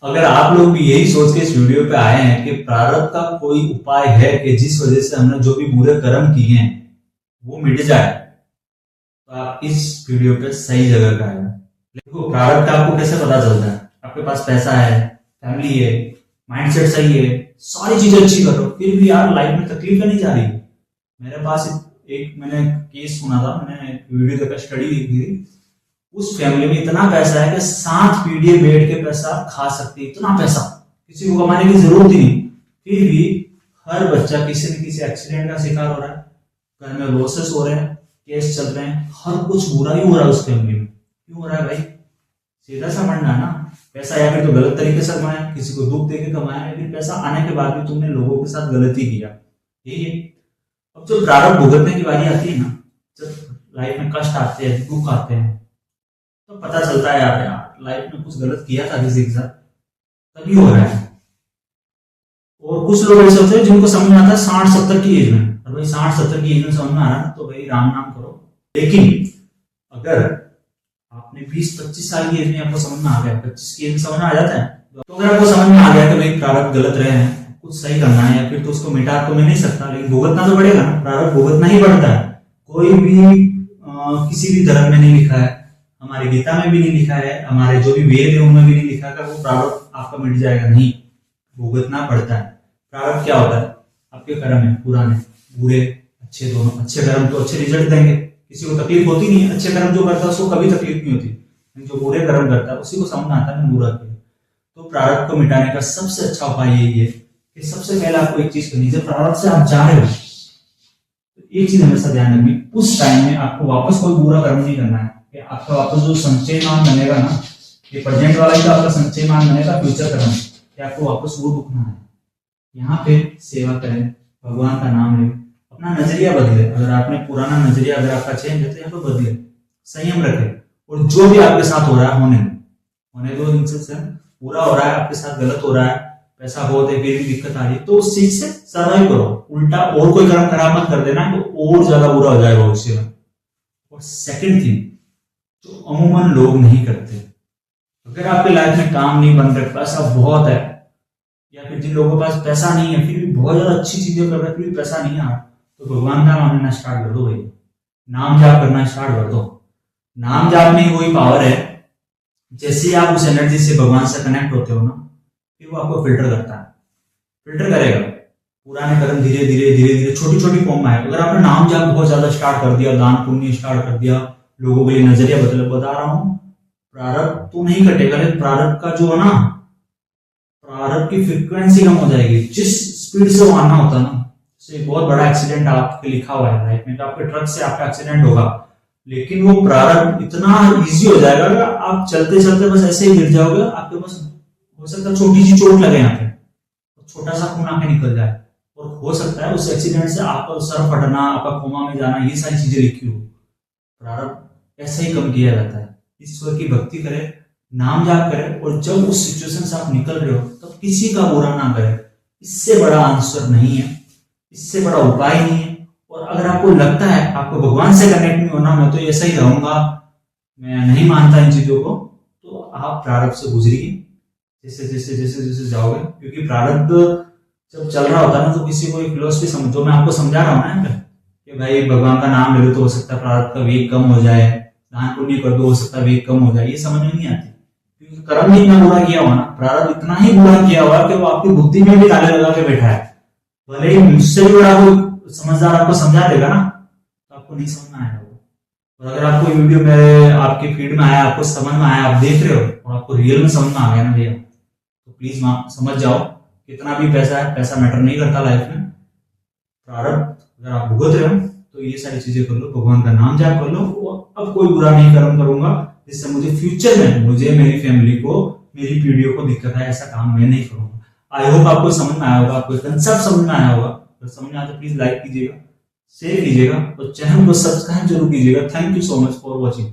अगर आप लोग भी यही सोच के इस वीडियो पे आए हैं कि प्रारब्ध का कोई उपाय है कि जिस वजह से हमने जो भी बुरे कर्म किए हैं वो मिट जाए, तो आप इस वीडियो पे सही जगह पे आए हैं। देखो, प्रारब्ध का आपको कैसे पता चलता है? आपके पास पैसा है, फैमिली है, माइंडसेट सही है, सारी चीजें अच्छी करो, फिर भी यार लाइफ में तकलीफ नहीं जा रही। मेरे पास एक मैंने केस सुना था, मैंने वीडियो देखा, स्टडी देखी थी। उस फैमिली में इतना पैसा है कि 7 पीढ़ी बैठ के पैसा खा सकती है, इतना पैसा, किसी को कमाने की जरूरत ही नहीं। फिर भी हर बच्चा किसी न किसी एक्सीडेंट का शिकार हो रहा है, घर में लॉसेस हो रहे हैं, केस चल रहे हैं, हर कुछ बुरा ही हो रहा है उस फैमिली में। क्यों हो रहा है भाई? सीधा सा मानना ना, पैसा या फिर तो गलत तरीके से कमाया, किसी को दुख देके कमाया, या फिर पैसा आने के बाद भी तुमने लोगों के साथ गलती किया, यही है। अब जो प्रारब्ध भुगतने की बारी आती है ना, जब लाइफ में कष्ट आते हैं, दुख आते हैं, तो पता चलता है यार लाइफ में कुछ गलत किया था किसी के साथ, तभी हो रहा है। और कुछ लोग ऐसे होते हैं जिनको समझ में आता है 60-70 की एज में, और भाई 60-70 की एज में समझ में आ रहा है तो भाई राम नाम करो। लेकिन अगर आपने 20-25 साल की एज में आपको समझ में आ गया, 25 की एज में समझ में आ जाता है, तो अगर आपको समझ में आ गया कि भाई प्रारब्ध गलत रहे हैं, कुछ सही करना है, या फिर तो उसको मिटा तो मैं नहीं सकता, लेकिन भुगतना तो पड़ेगा ना, प्रारब्ध भुगतना ही पड़ता है। कोई भी किसी भी धर्म में नहीं लिखा है, हमारे गीता में भी नहीं लिखा है, हमारे जो भी वेद है उनमें भी नहीं लिखा है कि वो प्रारब्ध आपका मिट जाएगा, नहीं, भुगतना पड़ता है। प्रारब्ध क्या होता है? आपके कर्म है, पुराने, बुरे, अच्छे, दोनों। अच्छे कर्म तो अच्छे रिजल्ट देंगे, किसी को तकलीफ होती नहीं है। अच्छे कर्म जो करता है उसको कभी तकलीफ नहीं होती, जो बुरे कर्म करता है उसी को समझ में आता है बुरा किया। तो प्रारब्ध को मिटाने का सबसे अच्छा उपाय यही है कि सबसे पहले आपको एक चीज करनी है। जब प्रारब्ध से आप जा रहे हो तो एक चीज हमेशा ध्यान रखनी, उस टाइम में आपको वापस कोई बुरा कर्म नहीं करना है। कि आपका वापस जो संचय मान बनेगा ना, ये प्रेजेंट वाला ही तो आपका संचय मान बनेगा फ्यूचर कर्म, कि आपको वापस वो दुखना है। यहाँ पे सेवा करें, भगवान का नाम लें, अपना नजरिया बदले। अगर आपने पुराना नजरिया अगर आपका चेंज है तो यहाँ पे बदले, संयम रखे, और जो भी आपके साथ हो रहा है होने दो। इनसे पूरा हो रहा है, आपके साथ गलत हो रहा है, पैसा बहुत है, फिर भी दिक्कत आ रही है, तो उस चीज से सर्वाइव करो। उल्टा और कोई कर्म खराब मत कर देना, तो और ज्यादा बुरा हो जाएगा उससे। और सेकंड थिंग जो अमूमन लोग नहीं करते, अगर आपकी लाइफ में काम नहीं बन रहा, पैसा बहुत है, या फिर जिन लोगों के पास पैसा नहीं है फिर भी बहुत ज्यादा अच्छी चीजें कर रहे हैं, फिर भी पैसा नहीं आ रहा, तो भगवान का नाम लेना स्टार्ट कर दो भाई, नाम जाप करना स्टार्ट कर दो। नाम जाप में वही पावर है, जैसे ही आप उस एनर्जी से भगवान से कनेक्ट होते हो ना, फिर वो आपको फिल्टर करता है, फिल्टर करेगा। पुराने कर्म धीरे धीरे धीरे धीरे छोटी छोटी फॉर्म में आए। अगर आपने नाम जाप बहुत ज्यादा स्टार्ट कर दिया, दान पुण्य स्टार्ट कर दिया, लोगों के लिए नजरिया बता रहा हूं, प्रारब्ध तो नहीं कटेगा, लेकिन प्रारब्ध का जो है ना, प्रारब्ध की फ्रीक्वेंसी कम हो जाएगी। जिस स्पीड से वो आना होता है ना, जैसे बहुत बड़ा एक्सीडेंट आपके लिखा हुआ है लाइफ में, तो आपके ट्रक से आपका एक्सीडेंट होगा, लेकिन वो प्रारब्ध इतना इजी हो जाएगा कि आप चलते चलते बस ऐसे ही गिर जाओगे, आपके पास हो सकता है छोटी सी चोट लगे यहाँ पे, छोटा सा खून आके निकल जाए, और हो सकता है उस एक्सीडेंट से आपका सर फटना, आपका कोमा में जाना, ये सारी चीजें लिखी हो। प्रारब्ध ऐसे ही कम किया जाता है। ईश्वर की भक्ति करें, नाम जाप करें, और जब उस सिचुएशन से आप निकल रहे हो तब किसी का बुरा ना करें। इससे बड़ा आंसर नहीं है, इससे बड़ा उपाय नहीं है। और अगर आपको लगता है आपको भगवान से कनेक्ट नहीं होना, मैं तो ऐसा ही रहूंगा, मैं नहीं मानता इन चीजों को, तो आप प्रारब्ध से गुजरिए जैसे जैसे जैसे जैसे जाओगे। क्योंकि प्रारब्ध जब चल रहा होता है ना, तो किसी को एक फिलोसफी समझो, मैं आपको समझा रहा हूं ना कि भाई भगवान का नाम ले लो तो हो सकता है प्रारब्ध का वेग कम हो जाए, दान पुण्य कर दो हो सकता है वेग कम हो जाए, ये समझ में नहीं आती। क्योंकि कर्म ही इतना बुरा किया हुआ ना, प्रारब्ध इतना ही बुरा किया हुआ कि वो आपकी बुद्धि में भी ताले लगा के बैठा है। भले ही मुझसे भी बड़ा कोई समझदार आपको समझा देगा ना, तो आपको नहीं समझ में आएगा वो। और अगर आपको वीडियो में आपके फीड में आया, आपको समझ में आया, आप देख रहे हो और आपको रियल में समझ में आ गया ना भैया, तो प्लीज समझ जाओ, कितना भी पैसा है, पैसा मैटर नहीं करता लाइफ में। प्रारब्ध अगर आप भुगत रहे हो तो ये सारी चीजें कर लो, भगवान का नाम जाप कर लो, और अब कोई बुरा नहीं कर्म करूंगा जिससे मुझे फ्यूचर में, मुझे, मेरी फैमिली को, मेरी पीढ़ियों को दिक्कत है, ऐसा काम मैं नहीं करूंगा। आई होप आपको समझ में आया होगा, आपको कंसेप्ट समझ में आया होगा। अगर समझ में आया तो प्लीज लाइक कीजिएगा, शेयर कीजिएगा, और चैनल को सब्सक्राइब जरूर कीजिएगा। Thank you so much for watching.